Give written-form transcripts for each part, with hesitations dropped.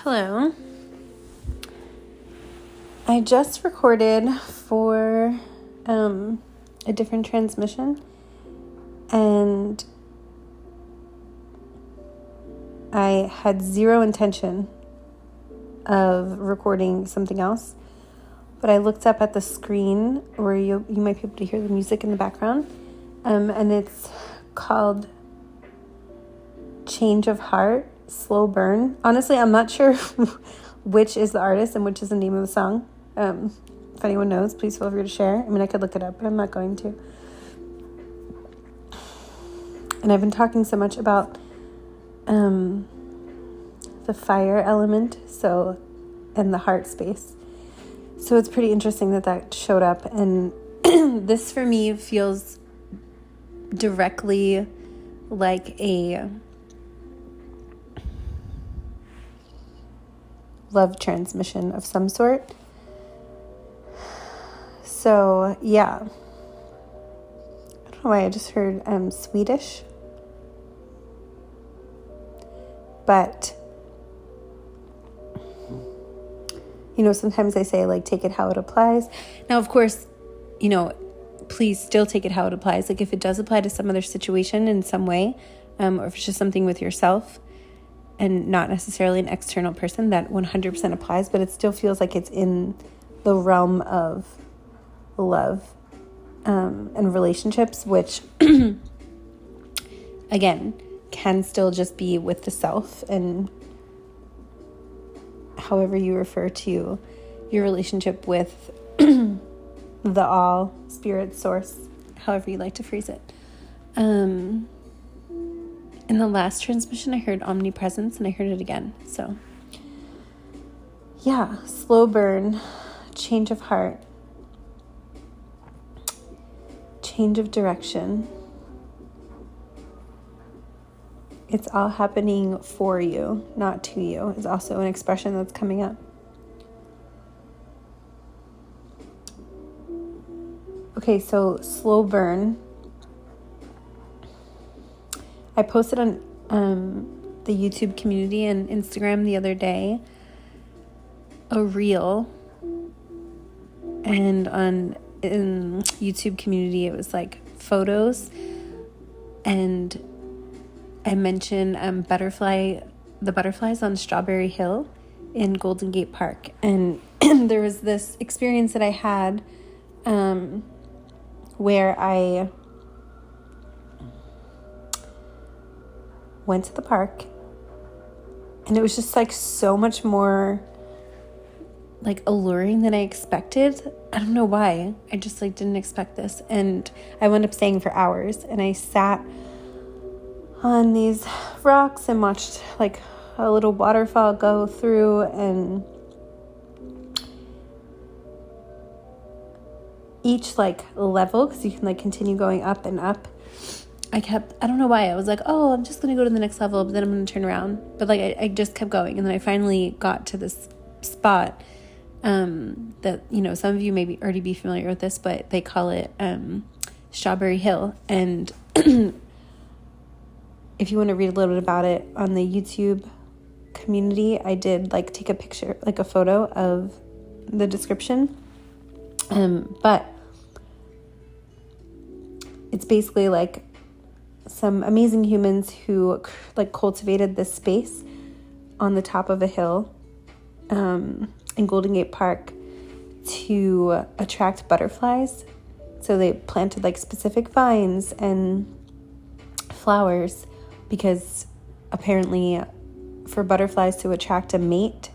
Hello. I just recorded for a different transmission, and I had zero intention of recording something else, but I looked up at the screen where you might be able to hear the music in the background, and it's called Change of Heart, Slow Burn. Honestly, I'm not sure which is the artist and which is the name of the song. If anyone knows, please feel free to share. I mean, I could look it up, but I'm not going to. And I've been talking so much about the fire element, and the heart space. So it's pretty interesting that showed up. And this for me feels directly like a love transmission of some sort. So yeah, I don't know why I just heard Swedish, but sometimes I say like take it how it applies. Now of course, please still take it how it applies. Like if it does apply to some other situation in some way, or if it's just something with yourself and not necessarily an external person, that 100% applies, but it still feels like it's in the realm of love and relationships, which again can still just be with the self, and however you refer to your relationship with the all, spirit, source, however you like to phrase it. In the last transmission, I heard omnipresence, and I heard it again. So, yeah, slow burn, change of heart, change of direction. It's all happening for you, not to you, is also an expression that's coming up. Okay, so slow burn. I posted on the YouTube community and Instagram the other day a reel, and in YouTube community it was like photos, and I mentioned the butterflies on Strawberry Hill in Golden Gate Park, and there was this experience that I had where I went to the park, and it was just like so much more like alluring than I expected. I don't know why. I just like didn't expect this, and I wound up staying for hours, and I sat on these rocks and watched like a little waterfall go through, and each like level, because you can like continue going up and up, I don't know why, I was like, oh, I'm just going to go to the next level, but then I'm going to turn around. But like, I just kept going. And then I finally got to this spot that, some of you may already be familiar with this, but they call it Strawberry Hill. And if you want to read a little bit about it on the YouTube community, I did like take a picture, like a photo of the description. But it's basically like some amazing humans who like cultivated this space on the top of a hill in Golden Gate Park to attract butterflies. So they planted like specific vines and flowers, because apparently for butterflies to attract a mate,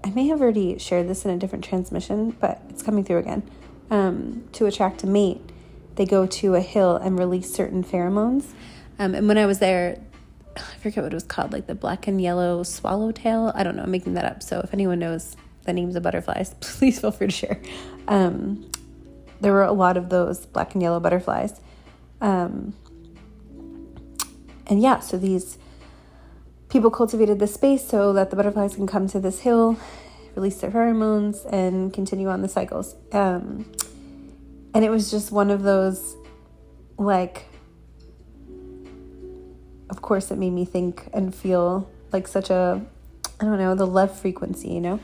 I may have already shared this in a different transmission, but it's coming through again. To attract a mate, they go to a hill and release certain pheromones. And when I was there, I forget what it was called, like the black and yellow swallowtail. I don't know, I'm making that up. So if anyone knows the names of butterflies, please feel free to share. There were a lot of those black and yellow butterflies. And yeah, so these people cultivated this space so that the butterflies can come to this hill, release their pheromones, and continue on the cycles. And it was just one of those, like, of course it made me think and feel like such a I don't know, the love frequency, you know?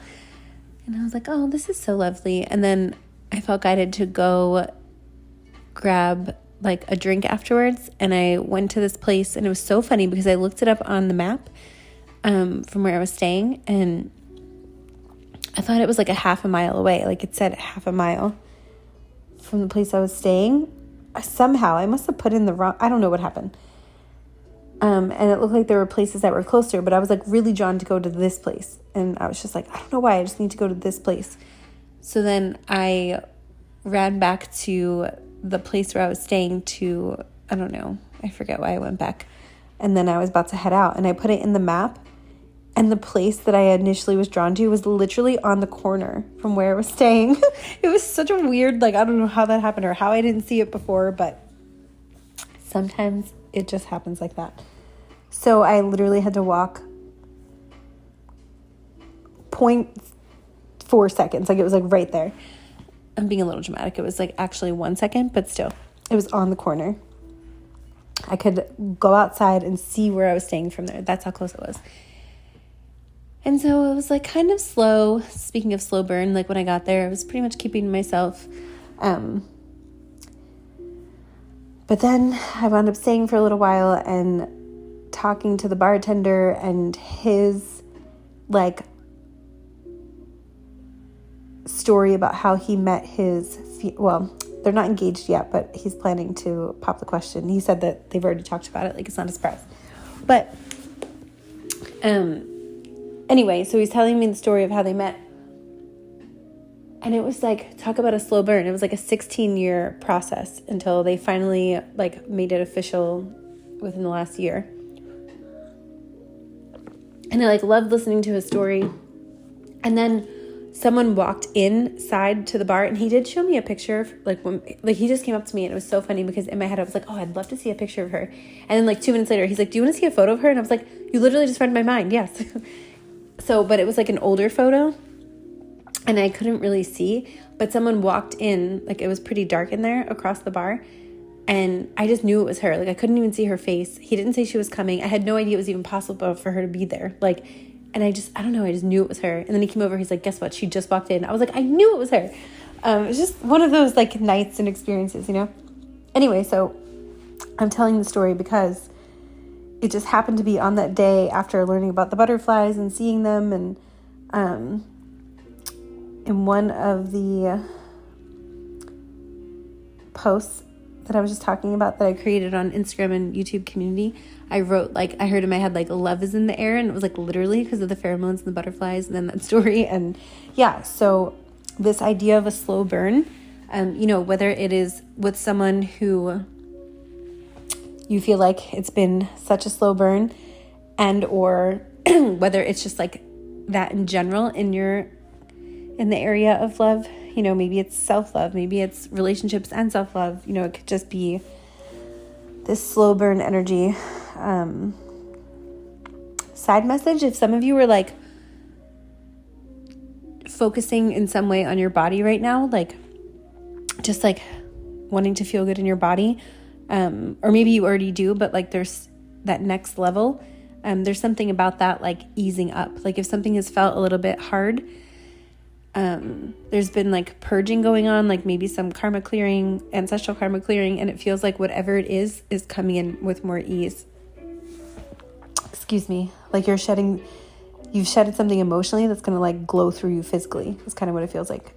And I was like, oh, this is so lovely. And then I felt guided to go grab like a drink afterwards. And I went to this place, and it was so funny because I looked it up on the map from where I was staying, and I thought it was like a half a mile away. Like it said half a mile from the place I was staying. Somehow I must have put in the wrong, I don't know what happened. And it looked like there were places that were closer, but I was like really drawn to go to this place. And I was just like, I don't know why, I just need to go to this place. So then I ran back to the place where I was staying to, I don't know, I forget why I went back. And then I was about to head out, and I put it in the map. And the place that I initially was drawn to was literally on the corner from where I was staying. It was such a weird, like, I don't know how that happened or how I didn't see it before, but sometimes it just happens like that. So I literally had to walk 0.4 seconds. Like, it was like right there. I'm being a little dramatic. It was like actually 1 second, but still, it was on the corner. I could go outside and see where I was staying from there. That's how close it was. And so it was like kind of slow. Speaking of slow burn, like when I got there, I was pretty much keeping to myself. But then I wound up staying for a little while and talking to the bartender, and his like story about how he met his, well, they're not engaged yet, but he's planning to pop the question. He said that they've already talked about it, like it's not a surprise. But anyway, so he's telling me the story of how they met. And it was like, talk about a slow burn. It was like a 16-year process until they finally like made it official within the last year. And I like loved listening to his story. And then someone walked inside to the bar, and he did show me a picture of like he just came up to me, and it was so funny because in my head I was like, oh, I'd love to see a picture of her. And then like 2 minutes later, he's like, do you want to see a photo of her? And I was like, you literally just read my mind. Yes. So, but it was like an older photo, and I couldn't really see, but someone walked in, like it was pretty dark in there across the bar, and I just knew it was her. Like I couldn't even see her face. He didn't say she was coming. I had no idea it was even possible for her to be there. Like, and I just knew it was her. And then he came over, he's like, guess what? She just walked in. I was like, I knew it was her. It was just one of those like nights and experiences, you know? Anyway, so I'm telling the story because it just happened to be on that day after learning about the butterflies and seeing them. And in one of the posts that I was just talking about that I created on Instagram and YouTube community, I wrote, like, I heard in my head, like, love is in the air. And it was like literally because of the pheromones and the butterflies and then that story. And yeah, so this idea of a slow burn, you know, whether it is with someone who you feel like it's been such a slow burn, and or whether it's just like that in general in the area of love, you know, maybe it's self-love, maybe it's relationships and self-love, you know, it could just be this slow burn energy. Side message, if some of you were like focusing in some way on your body right now, like just like wanting to feel good in your body, or maybe you already do, but like there's that next level, there's something about that like easing up. Like if something has felt a little bit hard, there's been like purging going on, like maybe some karma clearing, ancestral karma clearing, and it feels like whatever it is coming in with more ease. Excuse me. Like you've shedded something emotionally that's going to like glow through you physically. That's kind of what it feels like.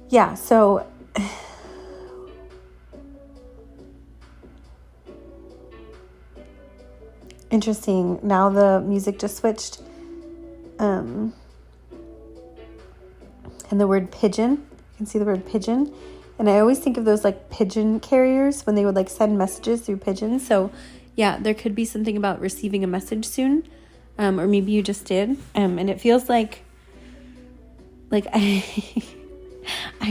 Yeah. So interesting. Now the music just switched. And the word pigeon, you can see the word pigeon. And I always think of those like pigeon carriers when they would like send messages through pigeons. So yeah, there could be something about receiving a message soon. Or maybe you just did. And it feels like I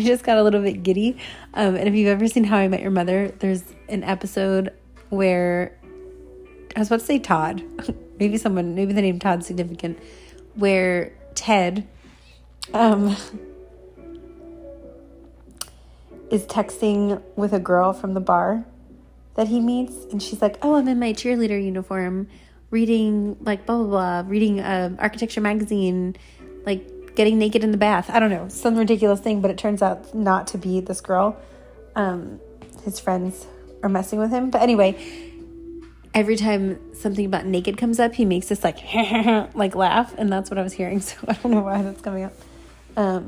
just got a little bit giddy. And if you've ever seen How I Met Your Mother, there's an episode where, I was about to say Todd, maybe the name Todd's significant, where Ted is texting with a girl from the bar that he meets, and she's like, oh, I'm in my cheerleader uniform reading like blah, blah, blah, reading architecture magazine, like getting naked in the bath. I don't know, some ridiculous thing, but it turns out not to be this girl. His friends are messing with him. But anyway, every time something about naked comes up, he makes this like, like laugh. And that's what I was hearing. So I don't know why that's coming up. But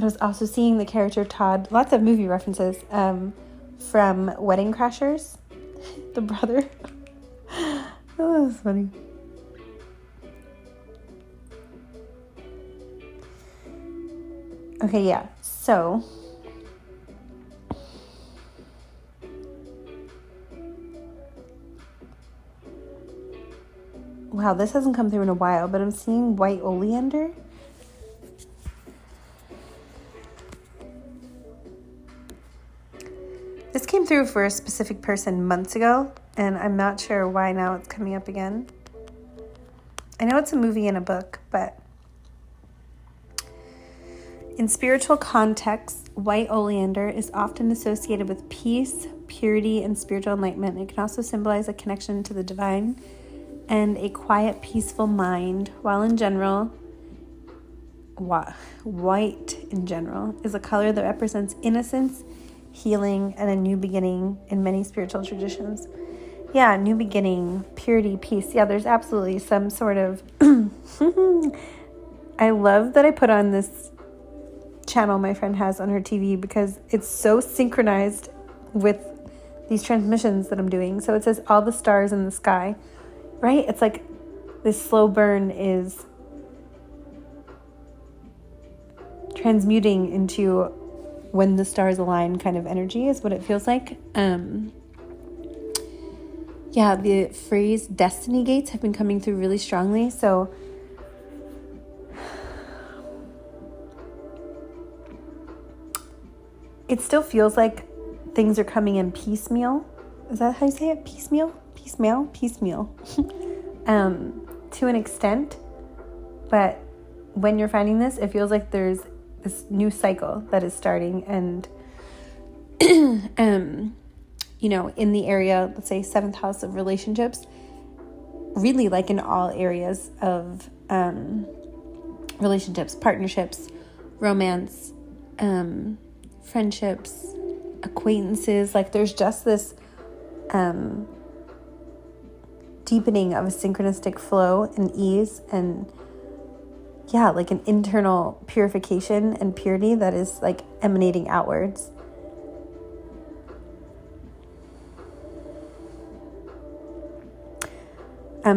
I was also seeing the character Todd, lots of movie references, from Wedding Crashers, the brother. Oh, that's funny. Okay, yeah, so wow, this hasn't come through in a while, but I'm seeing white oleander. This came through for a specific person months ago, and I'm not sure why now it's coming up again. I know it's a movie and a book, but in spiritual contexts, white oleander is often associated with peace, purity, and spiritual enlightenment. It can also symbolize a connection to the divine and a quiet, peaceful mind, while in general, white in general is a color that represents innocence, healing, and a new beginning in many spiritual traditions. Yeah, new beginning, purity, peace. Yeah, there's absolutely some sort of... I love that I put on this channel my friend has on her TV because it's so synchronized with these transmissions that I'm doing. So it says all the stars in the sky, right? It's like this slow burn is transmuting into when the stars align kind of energy is what it feels like. Yeah, the phrase destiny gates have been coming through really strongly. So it still feels like things are coming in piecemeal. Is that how you say it? Piecemeal? Piecemeal. To an extent. But when you're finding this, it feels like there's this new cycle that is starting, and you know, in the area, let's say 7th house of relationships, really like in all areas of relationships, partnerships, romance, friendships, acquaintances, like there's just this deepening of a synchronistic flow and ease, and yeah, like an internal purification and purity that is like emanating outwards.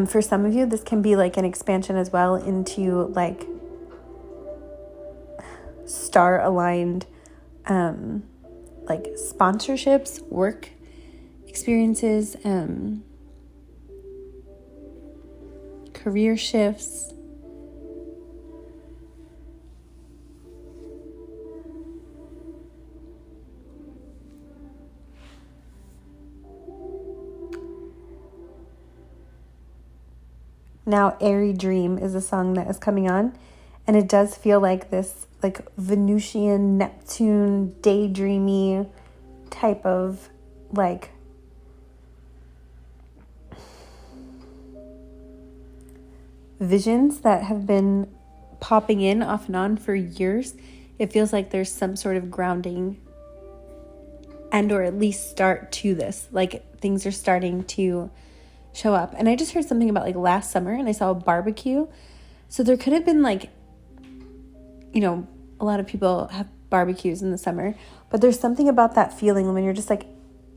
For some of you, this can be like an expansion as well into like star aligned like sponsorships, work experiences, career shifts. Now, Airy Dream is a song that is coming on, and it does feel like this like Venusian, Neptune, daydreamy type of like visions that have been popping in off and on for years. It feels like there's some sort of grounding and or at least start to this, like things are starting to show up. And I just heard something about like last summer, and I saw a barbecue, so there could have been like, you know, a lot of people have barbecues in the summer, but there's something about that feeling when you're just like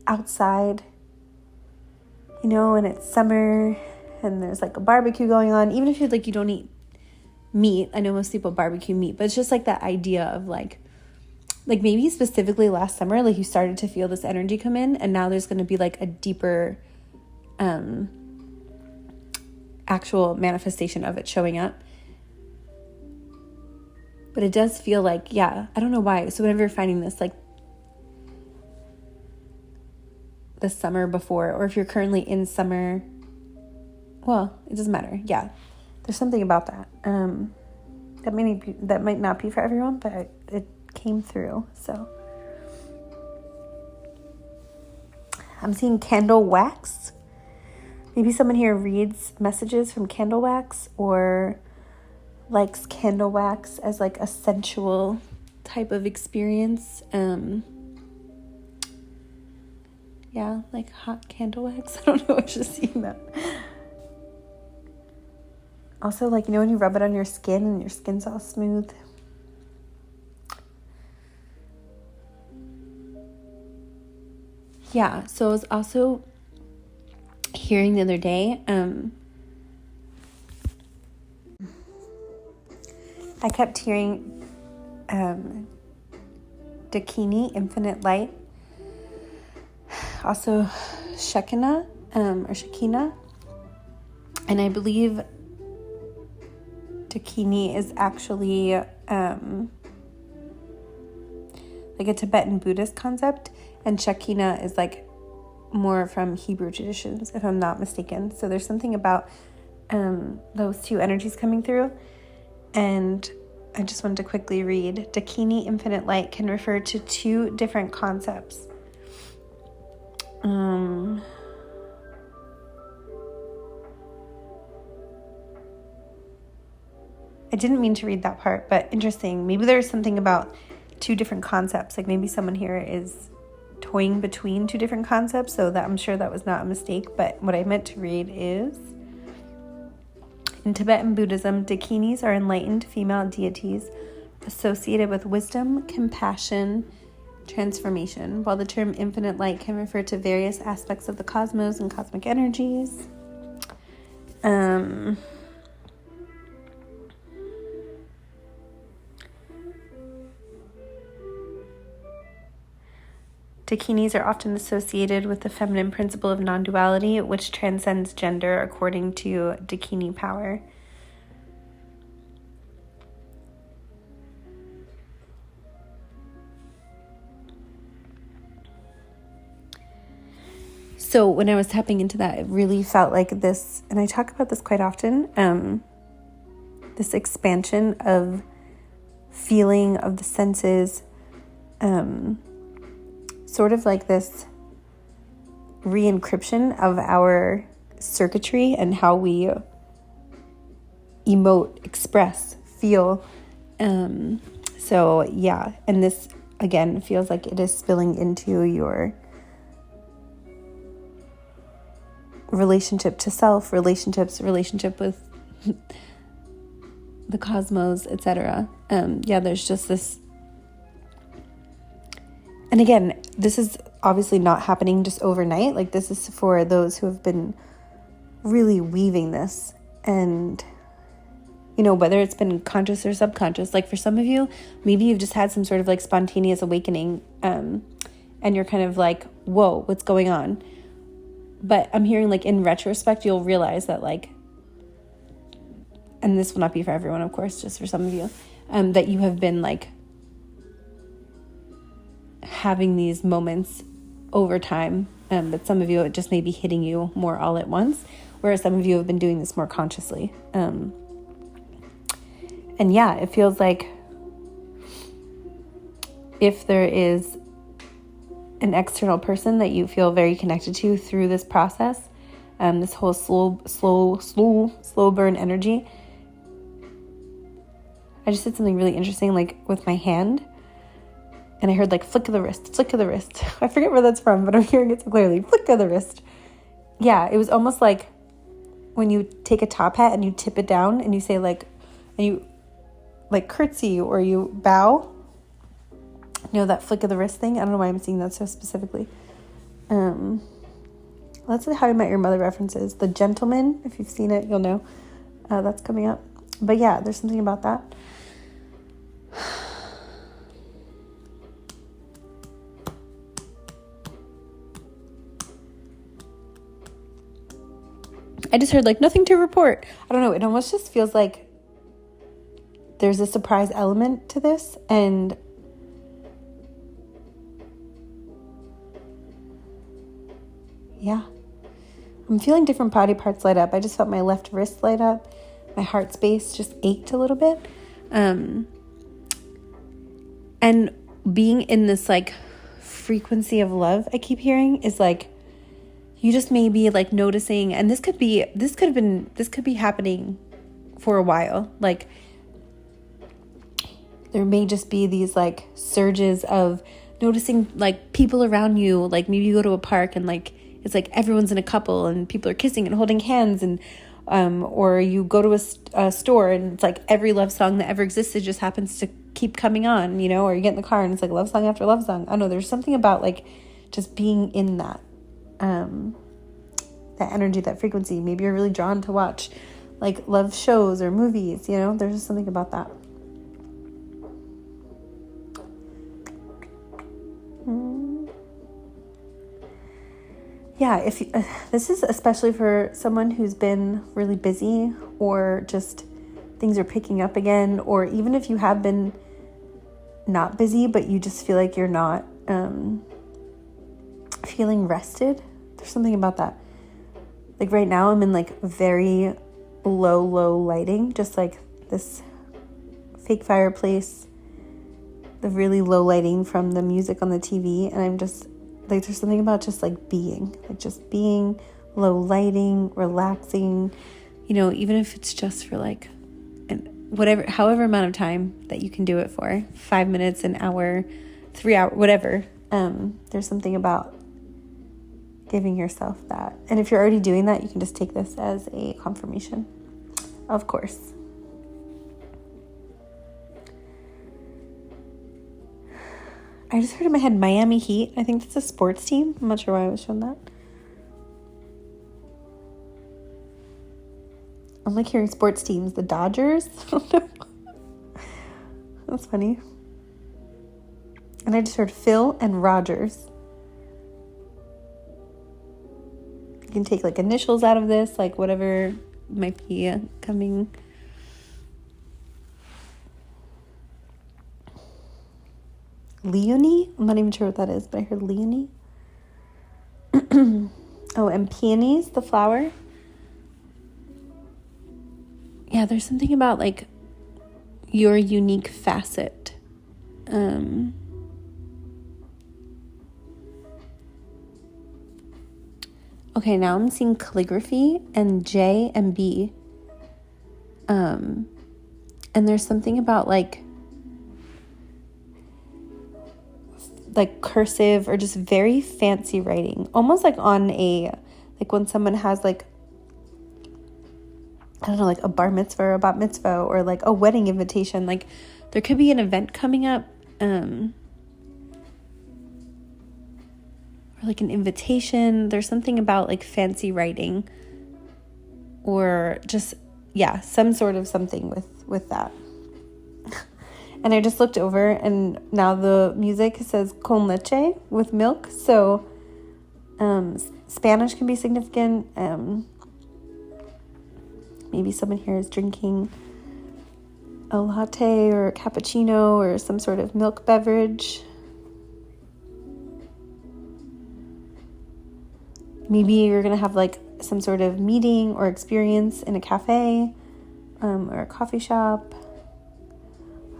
outside, you know, and it's summer and there's like a barbecue going on, even if you like you don't eat meat. I know most people barbecue meat, but it's just like that idea of like maybe specifically last summer, like you started to feel this energy come in, and now there's going to be like a deeper actual manifestation of it showing up. But it does feel like, yeah, I don't know why. So whenever you're finding this, like the summer before, or if you're currently in summer, well, it doesn't matter. Yeah, there's something about that. That might not be for everyone, but it came through. So I'm seeing candle wax. Maybe someone here reads messages from candle wax or likes candle wax as like a sensual type of experience. Yeah, like hot candle wax. I don't know, I was just seeing that. Also, like, you know when you rub it on your skin and your skin's all smooth? Yeah, so I was also hearing the other day, I kept hearing Dakini, infinite light, also Shekinah, or Shekinah, and I believe Dakini is actually like a Tibetan Buddhist concept, and Shekinah is like more from Hebrew traditions, if I'm not mistaken. So there's something about those two energies coming through. And I just wanted to quickly read. Dakini, infinite light, can refer to two different concepts. I didn't mean to read that part, but interesting. Maybe there's something about two different concepts. Like maybe someone here is toying between two different concepts, so that I'm sure that was not a mistake. But what I meant to read is, in Tibetan Buddhism, Dakinis are enlightened female deities associated with wisdom, compassion, transformation, while the term infinite light can refer to various aspects of the cosmos and cosmic energies. Dakinis are often associated with the feminine principle of non-duality, which transcends gender according to Dakini power. So when I was tapping into that, it really felt like this, and I talk about this quite often, this expansion of feeling of the senses, sort of like this re-encryption of our circuitry and how we emote, express, feel. So yeah, and this again feels like it is spilling into your relationship to self, relationship with the cosmos, etc. Yeah, there's just this. And again, this is obviously not happening just overnight. Like this is for those who have been really weaving this, and you know, whether it's been conscious or subconscious. Like for some of you, maybe you've just had some sort of like spontaneous awakening, and you're kind of like, whoa, what's going on? But I'm hearing like in retrospect, you'll realize that like, and this will not be for everyone, of course, just for some of you, that you have been like having these moments over time, but some of you, it just may be hitting you more all at once, whereas some of you have been doing this more consciously. And yeah, it feels like if there is an external person that you feel very connected to through this process, this whole slow burn energy. I just did something really interesting, like with my hand, and I heard like flick of the wrist. I forget where that's from, but I'm hearing it so clearly. Flick of the wrist. Yeah, it was almost like when you take a top hat and you tip it down and you say like, and you like curtsy or you bow. You know, that flick of the wrist thing? I don't know why I'm seeing that so specifically. That's the How I Met Your Mother references. The Gentleman, if you've seen it, you'll know. That's coming up. But yeah, there's something about that. I just heard like nothing to report. I don't know. It almost just feels like there's a surprise element to this. And yeah, I'm feeling different body parts light up. I just felt my left wrist light up. My heart space just ached a little bit. And being in this like frequency of love I keep hearing is like you just may be like noticing, and this could be happening for a while. Like there may just be these like surges of noticing like people around you. Like maybe you go to a park and like it's like everyone's in a couple and people are kissing and holding hands, and or you go to a store and it's like every love song that ever existed just happens to keep coming on, you know, or you get in the car and it's like love song after love song. I don't know, there's something about like just being in that energy, that frequency. Maybe you're really drawn to watch like love shows or movies, you know, there's just something about that. Yeah, if you, this is especially for someone who's been really busy, or just things are picking up again, or even if you have been not busy but you just feel like you're not feeling rested. There's something about that. Like right now I'm in like very low lighting, just like this fake fireplace, the really low lighting from the music on the TV, and I'm just like, there's something about just like being, low lighting, relaxing, you know, even if it's just for like however amount of time that you can do it for, 5 minutes, an hour, 3 hours, whatever. There's something about giving yourself that. And if you're already doing that, you can just take this as a confirmation, of course. I just heard in my head Miami Heat. I think that's a sports team. I'm not sure why I was shown that. I'm like hearing sports teams. The Dodgers? I don't know. That's funny. And I just heard Phil and Rogers. You can take like initials out of this, like whatever might be coming. Leonie? I'm not even sure what that is, but I heard Leonie. Oh, and peonies, the flower. Yeah, there's something about like your unique facet. Okay, now I'm seeing calligraphy and J and B. And there's something about like cursive or just very fancy writing, almost like on a, like when someone has like, I don't know, like a bar mitzvah or a bat mitzvah or like a wedding invitation. Like there could be an event coming up, or like an invitation. There's something about like fancy writing, or just, yeah, some sort of something with that. And I just looked over, and now the music says con leche, with milk. So Spanish can be significant. Maybe someone here is drinking a latte or a cappuccino or some sort of milk beverage. Maybe you're going to have like some sort of meeting or experience in a cafe or a coffee shop.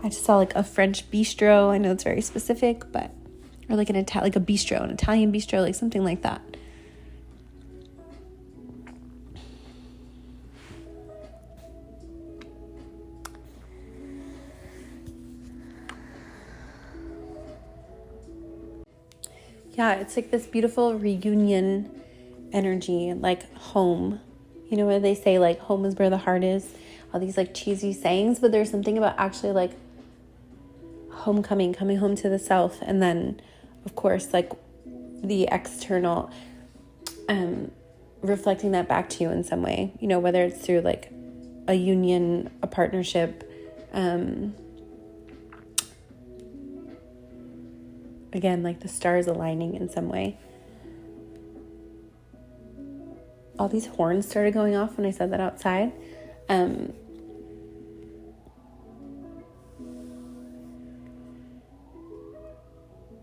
I just saw like a French bistro. I know it's very specific, but, or like like a bistro, an Italian bistro, like something like that. Yeah, it's like this beautiful reunion energy, like home. You know where they say like home is where the heart is? All these like cheesy sayings, but there's something about actually like homecoming, coming home to the self, and then of course like the external reflecting that back to you in some way, you know, whether it's through like a union, a partnership, again, like the stars aligning in some way. All these horns started going off when I said that outside. And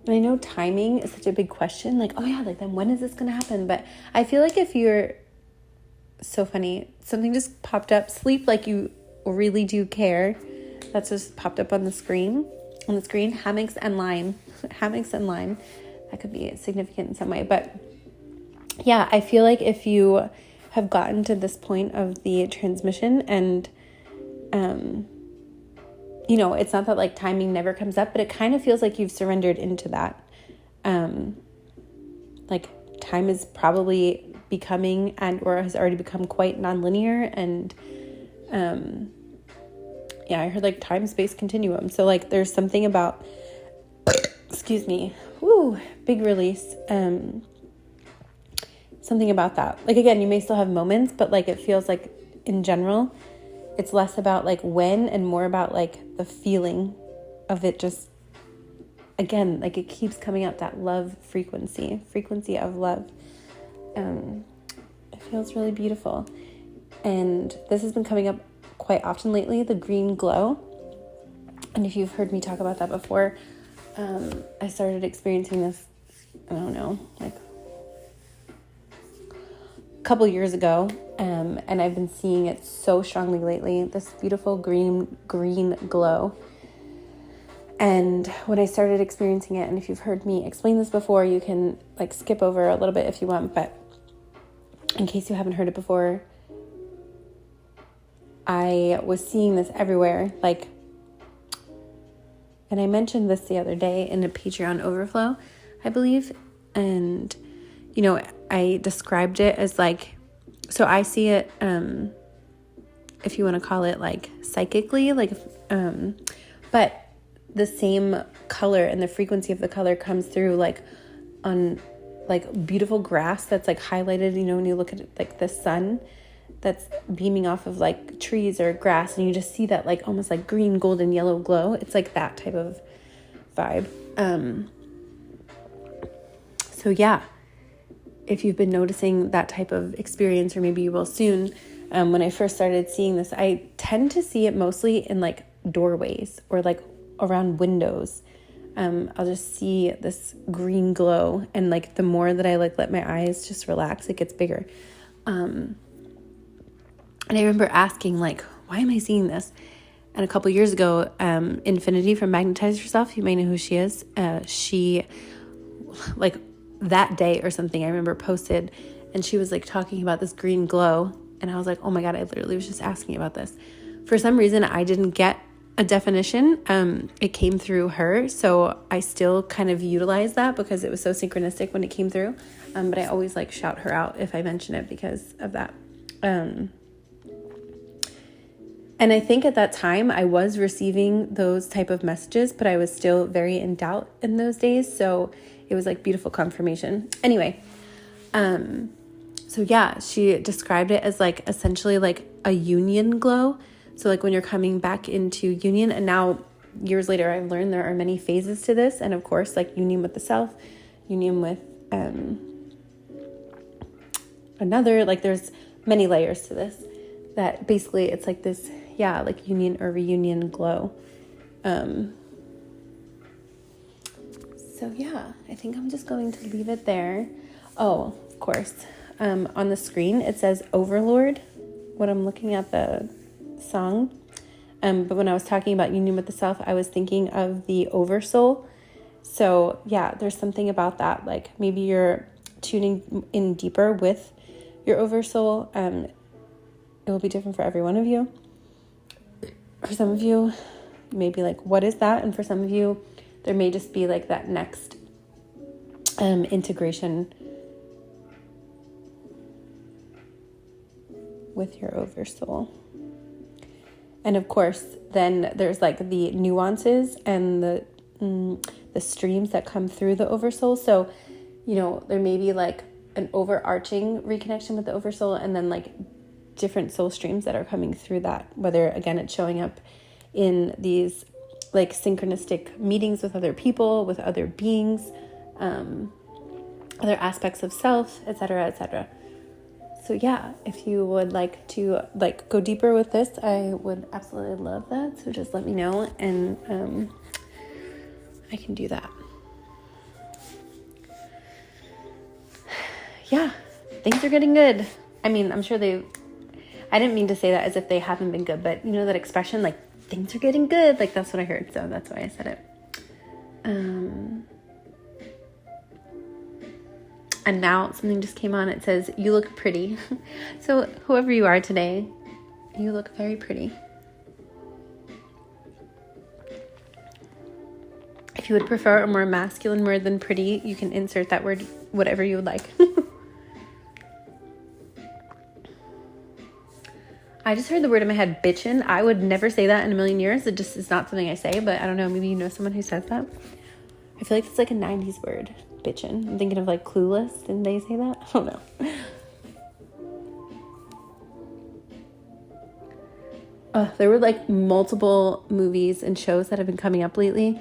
I know timing is such a big question. Like, oh yeah, like then when is this going to happen? But I feel like if you're, so funny, something just popped up. Sleep like you really do care. That's just popped up on the screen. Hammocks and lime. That could be significant in some way. But yeah, I feel like if you have gotten to this point of the transmission and, you know, it's not that like timing never comes up, but it kind of feels like you've surrendered into that. Like time is probably becoming and or has already become quite nonlinear, and yeah, I heard like time space continuum. So like there's something about excuse me, whoo, big release. Something about that. Like again, you may still have moments, but like it feels like in general it's less about like when and more about like the feeling of it. Just again, like it keeps coming out, that love frequency of love. It feels really beautiful. And this has been coming up quite often lately, the green glow. And if you've heard me talk about that before, I started experiencing this, I don't know, like a couple years ago. And I've been seeing it so strongly lately, this beautiful green glow. And when I started experiencing it, and if you've heard me explain this before, you can like skip over a little bit if you want, but in case you haven't heard it before, I was seeing this everywhere, like, and I mentioned this the other day in a Patreon overflow, I believe, and, you know, I described it as like, so I see it, if you want to call it like psychically, like, but the same color and the frequency of the color comes through like on like beautiful grass that's like highlighted, you know, when you look at it, like the sun that's beaming off of like trees or grass, and you just see that like almost like green, golden, yellow glow. It's like that type of vibe. So yeah, if you've been noticing that type of experience, or maybe you will soon, when I first started seeing this, I tend to see it mostly in like doorways or like around windows. I'll just see this green glow, and like the more that I like let my eyes just relax, it gets bigger. And I remember asking like, why am I seeing this? And a couple years ago, Infinity from Magnetize Yourself, you may know who she is. She like that day or something, I remember posted, and she was like talking about this green glow, and I was like, oh my God, I literally was just asking about this. For some reason, I didn't get a definition. It came through her, so I still kind of utilize that because it was so synchronistic when it came through. But I always like shout her out if I mention it because of that. And I think at that time I was receiving those type of messages, but I was still very in doubt in those days. So it was like beautiful confirmation. Anyway, so yeah, she described it as like essentially like a union glow. So like when you're coming back into union, and now years later, I've learned there are many phases to this. And of course, like union with the self, union with another, like there's many layers to this, that basically it's like this, yeah, like union or reunion glow. So yeah, I think I'm just going to leave it there. Oh, of course. On the screen, it says Overlord when I'm looking at the song. But when I was talking about union with the self, I was thinking of the oversoul. So yeah, there's something about that. Like maybe you're tuning in deeper with your oversoul. It will be different for every one of you. For some of you, you may be like, what is that? And for some of you, there may just be like that next integration with your oversoul. And of course, then there's like the nuances and the streams that come through the oversoul. So, you know, there may be like an overarching reconnection with the oversoul, and then like different soul streams that are coming through that, whether again it's showing up in these like synchronistic meetings with other people, with other beings, other aspects of self, etc., etc. So yeah, if you would like to like go deeper with this, I would absolutely love that. So just let me know, and I can do that. Yeah, things are getting good. I mean, I'm sure I didn't mean to say that as if they haven't been good, but you know that expression, like things are getting good, like that's what I heard. So that's why I said it. And now something just came on. It says, you look pretty. So whoever you are today, you look very pretty. If you would prefer a more masculine word than pretty, you can insert that word, whatever you would like. I just heard the word in my head, bitchin'. I would never say that in a million years. It just is not something I say, but I don't know. Maybe you know someone who says that. I feel like it's like a 90s word, bitchin'. I'm thinking of like Clueless. Didn't they say that? I don't know. There were like multiple movies and shows that have been coming up lately,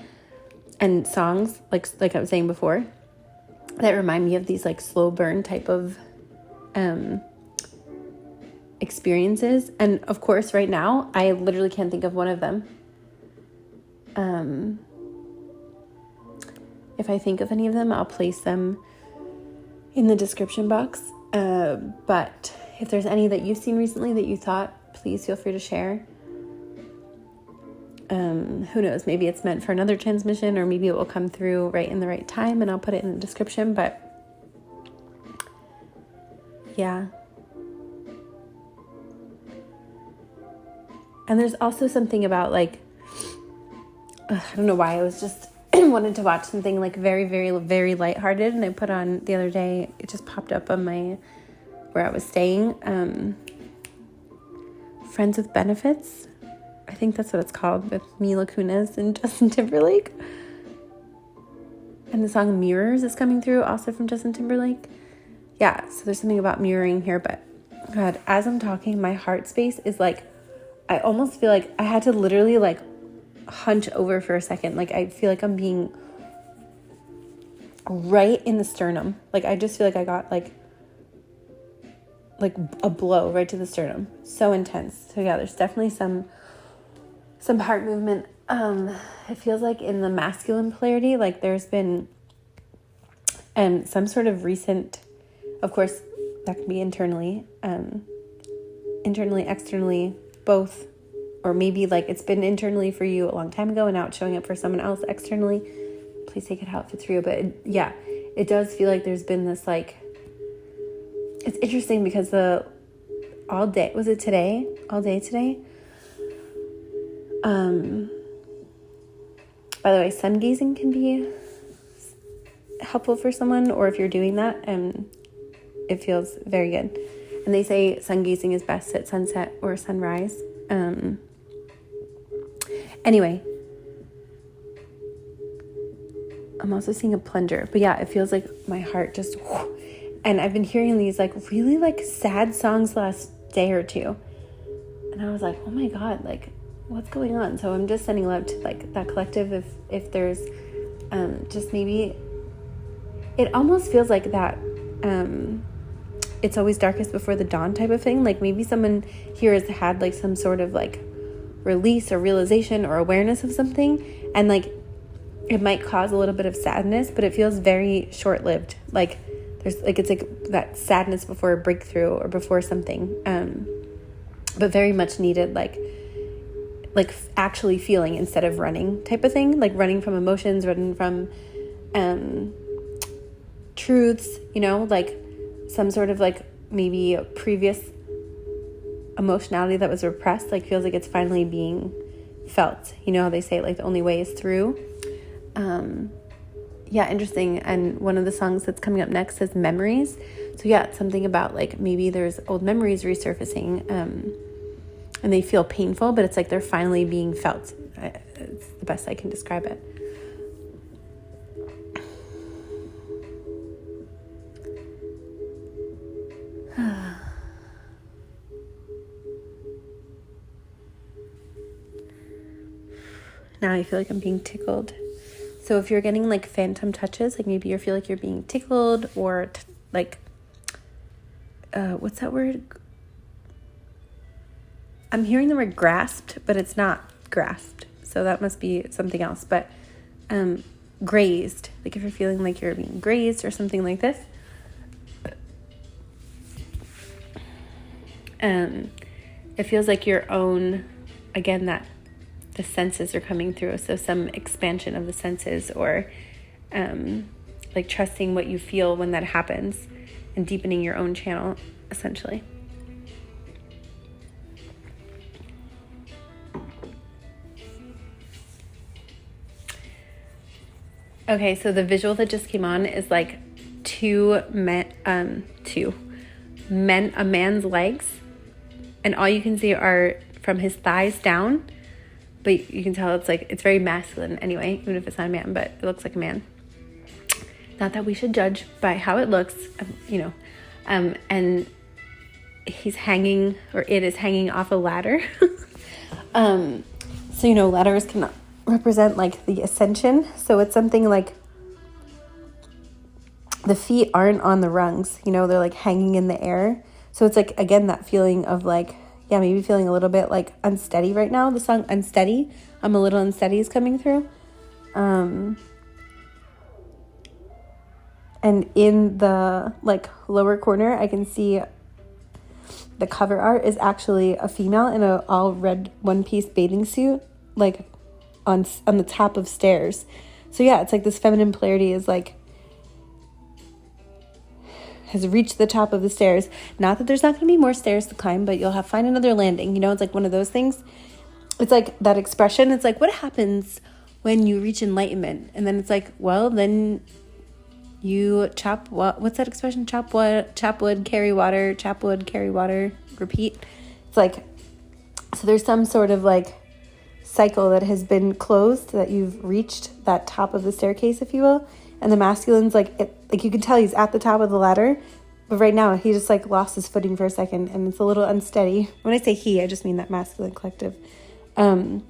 and songs, like I was saying before, that remind me of these like slow burn type of experiences. And of course, right now, I literally can't think of one of them. If I think of any of them, I'll place them in the description box. But if there's any that you've seen recently that you thought, please feel free to share. Who knows? Maybe it's meant for another transmission, or maybe it will come through right in the right time and I'll put it in the description. But yeah. And there's also something about like, I don't know why, I was just wanted to watch something like very, very, very lighthearted, and I put on the other day, it just popped up on where I was staying, Friends with Benefits. I think that's what it's called, with Mila Kunis and Justin Timberlake. And the song Mirrors is coming through, also from Justin Timberlake. Yeah, so there's something about mirroring here, but God, as I'm talking, my heart space is like, I almost feel like I had to literally like hunch over for a second. Like I feel like I'm being right in the sternum. Like I just feel like I got like a blow right to the sternum. So intense. So yeah, there's definitely some heart movement. It feels like in the masculine polarity, like there's been some sort of recent, of course, that can be internally, externally, both, or maybe like it's been internally for you a long time ago and now it's showing up for someone else externally. Please take it how it fits for you. But it does feel like there's been this like, it's interesting because all day today. By the way, sun gazing can be helpful for someone, or if you're doing that, it feels very good. And they say sun gazing is best at sunset or sunrise. Anyway, I'm also seeing a plunger, but yeah, it feels like my heart just, and I've been hearing these like really like sad songs last day or two. And I was like, oh my God, like what's going on? So I'm just sending love to like that collective. If there's, just maybe, it almost feels like that, it's always darkest before the dawn type of thing. Like maybe someone here has had like some sort of like release or realization or awareness of something, and like it might cause a little bit of sadness, but it feels very short-lived. Like there's like, it's like that sadness before a breakthrough or before something, but very much needed, like actually feeling instead of running type of thing, like running from emotions, running from truths, like some sort of like maybe a previous emotionality that was repressed, like feels like it's finally being felt. You know how they say like the only way is through. Yeah, interesting. And one of the songs that's coming up next is Memories. So yeah, it's something about like maybe there's old memories resurfacing, and they feel painful, but it's like they're finally being felt. It's the best I can describe it. Now I feel like I'm being tickled. So if you're getting like phantom touches, like maybe you feel like you're being tickled, or what's that word? I'm hearing the word grasped, but it's not grasped. So that must be something else. But grazed, like if you're feeling like you're being grazed or something like this. It feels like your own, again, that the senses are coming through. So some expansion of the senses, or like trusting what you feel when that happens and deepening your own channel, essentially. Okay, so the visual that just came on is like a man's legs, and all you can see are from his thighs down, but you can tell it's very masculine anyway, even if it's not a man, but it looks like a man. Not that we should judge by how it looks, and he's hanging, or it is hanging off a ladder. So, ladders can represent like the ascension. So it's something like the feet aren't on the rungs, they're like hanging in the air. So it's like, again, that feeling of like, maybe feeling a little bit like unsteady right now. The song Unsteady, I'm a little unsteady is coming through. And in the like lower corner, I can see the cover art is actually a female in a all red one-piece bathing suit, like on the top of stairs. So yeah, it's like this feminine polarity is like, has reached the top of the stairs. Not that there's not going to be more stairs to climb, but you'll find another landing. It's like one of those things. It's like that expression. It's like, what happens when you reach enlightenment? And then it's like, well, then you chop what? What's that expression? Chop wood, carry water. Chop wood, carry water. Repeat. It's like, so there's some sort of like cycle that has been closed, that you've reached that top of the staircase, if you will. And the masculine's like you can tell he's at the top of the ladder, but right now he just like lost his footing for a second, and it's a little unsteady. When I say he, I just mean that masculine collective. But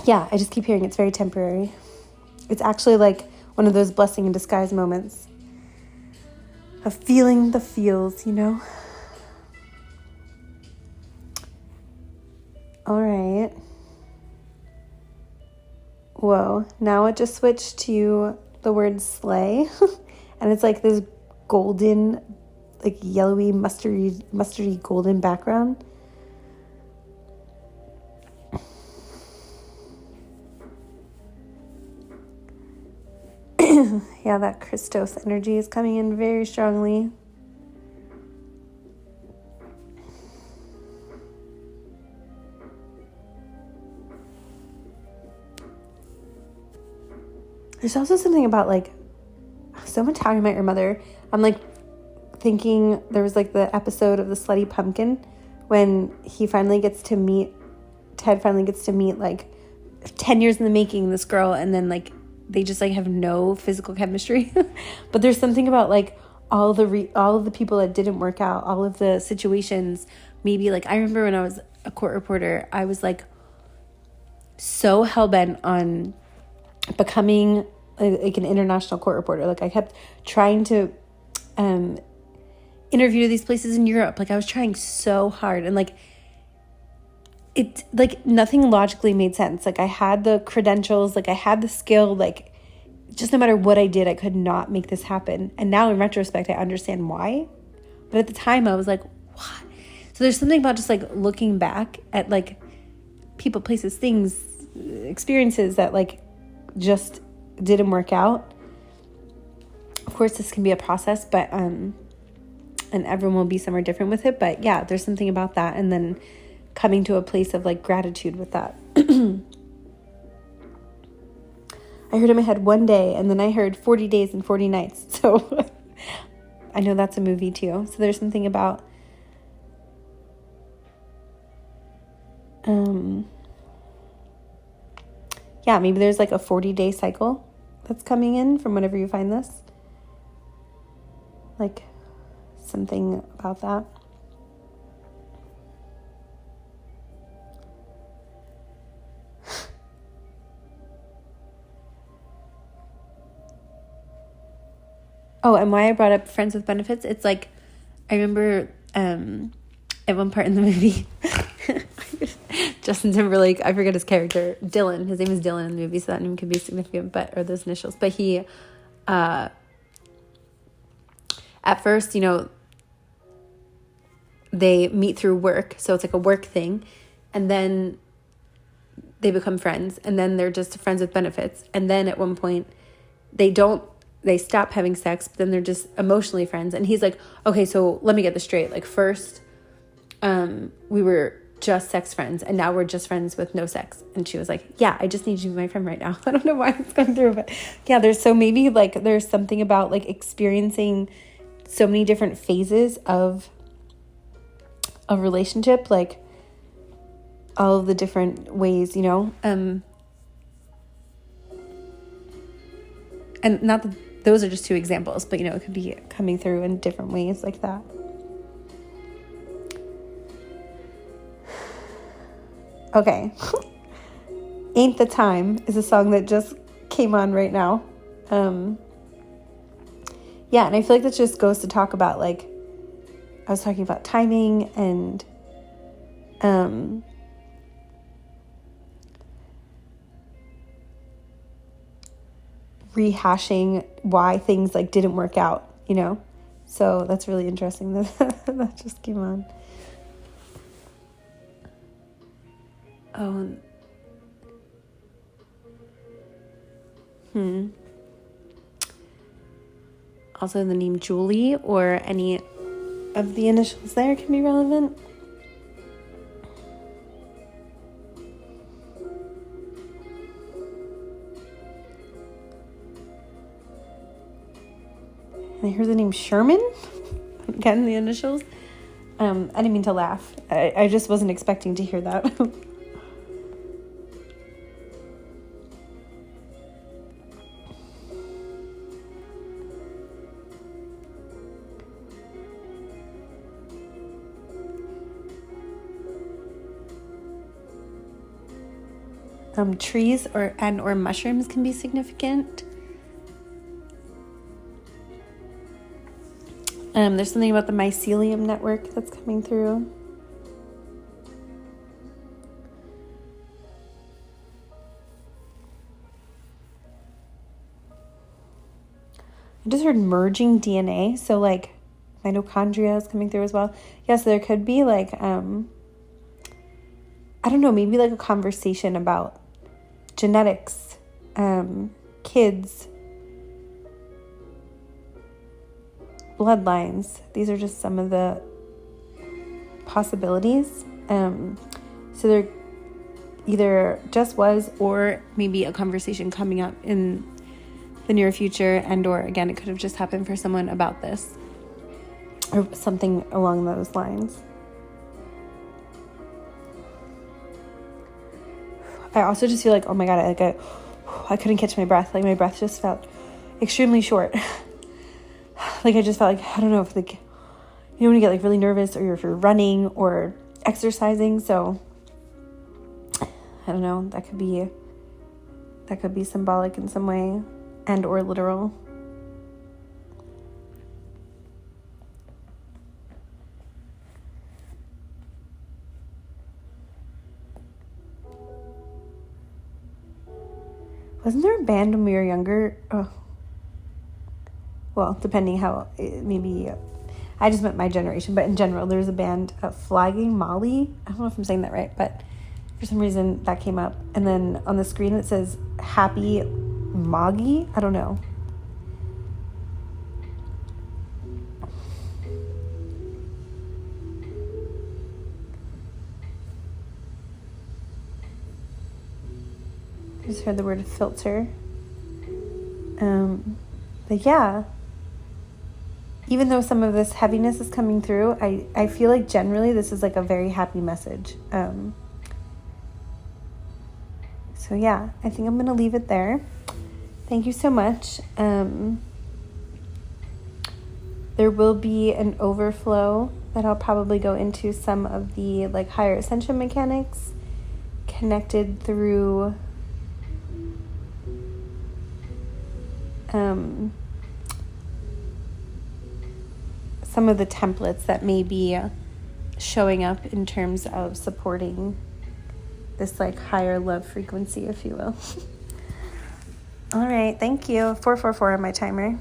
yeah, I just keep hearing it's very temporary. It's actually like one of those blessing in disguise moments of feeling the feels, All right. Whoa. Now it just switched to the word slay. And it's like this golden, like yellowy, mustardy golden background. Yeah, that Christos energy is coming in very strongly. There's also something about like, so much How I Met Your Mother. I'm like thinking there was like the episode of the Slutty Pumpkin when Ted finally gets to meet like 10 years in the making, this girl, and then like they just like have no physical chemistry. But there's something about like all of the people that didn't work out, all of the situations. Maybe like I remember when I was a court reporter, I was like so hell-bent on becoming like an international court reporter. Like I kept trying to interview these places in Europe. Like I was trying so hard, and like it, like nothing logically made sense. Like I had the credentials, like I had the skill, like just no matter what I did, I could not make this happen. And now in retrospect, I understand why. But at the time I was like, what? So there's something about just like looking back at like people, places, things, experiences that like just didn't work out. Of course, this can be a process, but and everyone will be somewhere different with it. But yeah, there's something about that, and then coming to a place of like gratitude with that. I heard in my head one day, and then I heard 40 days and 40 nights. So I know that's a movie too. So there's something about yeah, maybe there's like a 40-day cycle that's coming in from whenever you find this. Like something about that. Oh, and why I brought up friends with benefits, it's like, I remember at one part in the movie, Justin Timberlake, I forget his character, Dylan. His name is Dylan in the movie, so that name could be significant, or those initials. But he, at first, they meet through work. So it's like a work thing. And then they become friends. And then they're just friends with benefits. And then at one point they stop having sex, but then they're just emotionally friends. And he's like, okay, so let me get this straight. Like first, we were just sex friends, and now we're just friends with no sex. And she was like, yeah, I just need you to be my friend right now. I don't know why it's going through, but yeah, there's something about like experiencing so many different phases of a relationship, like all of the different ways, and not that those are just two examples, but it could be coming through in different ways like that. Okay. Ain't the Time is a song that just came on right now. Yeah, and I feel like that just goes to talk about, like, I was talking about timing and rehashing why things like didn't work out, so that's really interesting that that just came on. Also, the name Julie or any of the initials there can be relevant. And I heard the name Sherman. Again, the initials. I didn't mean to laugh. I just wasn't expecting to hear that. Trees or mushrooms can be significant. There's something about the mycelium network that's coming through. I just heard merging DNA, so like mitochondria is coming through as well. Yeah, so there could be like, I don't know, maybe like a conversation about genetics, kids, bloodlines. These are just some of the possibilities. So there either just was, or maybe a conversation coming up in the near future, and or again, it could have just happened for someone about this or something along those lines. I also just feel like, oh my God, I couldn't catch my breath. Like my breath just felt extremely short. Like I just felt like, I don't know if like, when you get like really nervous or if you're running or exercising. So I don't know, that could be symbolic in some way and or literal. Wasn't there a band when we were younger? Oh. Well, depending how, maybe, I just meant my generation, but in general, there's a band, Flagging Molly. I don't know if I'm saying that right, but for some reason that came up. And then on the screen it says Happy Moggy. I don't know. I just heard the word filter. But yeah, even though some of this heaviness is coming through, I feel like generally this is like a very happy message. So yeah, I think I'm going to leave it there. Thank you so much. There will be an overflow that I'll probably go into some of the like higher ascension mechanics connected through some of the templates that may be showing up in terms of supporting this like higher love frequency, if you will. All right, thank you. 444 on my timer.